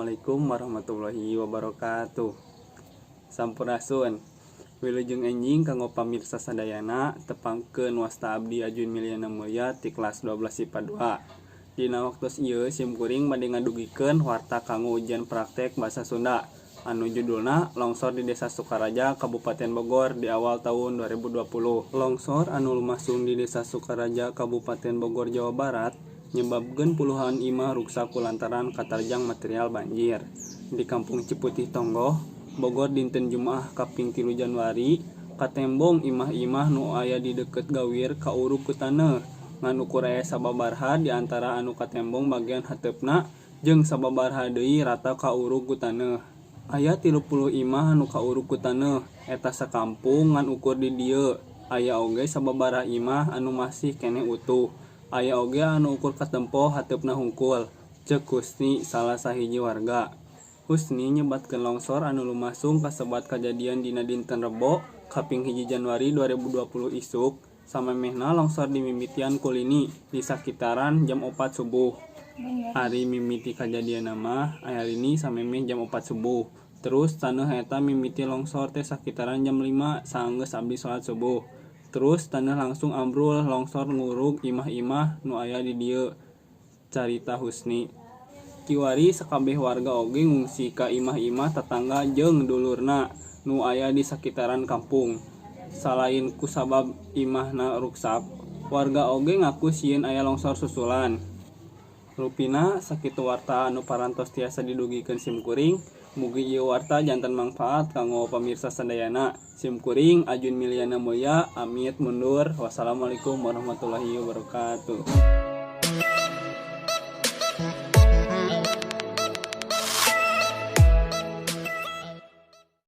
Assalamualaikum warahmatullahi wabarakatuh. Sampurasun. Wilujeng enjing kanggo pamirsa sadayana tepangkeun wasta abdi Ajun Milyana Mulya ti kelas 12 IPA 2. Dina waktos ieu simkuring bade ngadugikeun warta kanggo ujian praktek basa Sunda anu judulna Longsor di Desa Sukaraja, Kabupaten Bogor di awal tahun 2020. Longsor anu lumasung di Desa Sukaraja, Kabupaten Bogor, Jawa Barat nyebabkeun puluhan imah ruksak kulantaran katarjang material banjir. Di Kampung Ciputih Tonggoh, Bogor dinten Jumaah kaping 3 Januari, katembong imah-imah nu aya di deket gawir kaurug ku taneuh ngan ukur aya sababarha di antara anu katembong bagian hateupna jeung sababarha deui rata kaurug ku taneuh. Aya 30 imah anu kaurug ku taneuh eta sakampung ngan ukur di dieu. Aya oge sababaraha imah anu masih keneh utuh. Aya oge anu ukur katempo hateupna hungkul, ceuk Husni salah sahiji warga. Husni nyebatkeun longsor anu lumasung kasebat kajadian dina dinten Rebo kaping 1 Januari 2020 isuk samemehna longsor dimimitian ku lini di sakitaran jam 4 subuh. Ari mimiti kajadian mah aya lini samemeh jam 4 subuh. Terus taneuh eta mimiti longsor teh sakitaran jam 5 saenggeus abdi salat subuh. Terus taneuh langsung ambrul longsor ngurug imah-imah nu aya di dieu, carita Husni. Kiwari sakabeh warga oge ngungsi ka imah-imah tetangga jeung dulurna nu aya di sekitaran kampung. Salain kusabab imahna ruksak, warga oge ngaku sieun aya longsor susulan. Rupina sakitu warta anu parantos tiasa didugikeun simkuring. Mugi ieu warta janten mangfaat kanggo pamirsa sadayana. Simkuring Ajun Milyana Mulya pamit mundur. Wassalamualaikum warahmatullahi wabarakatuh.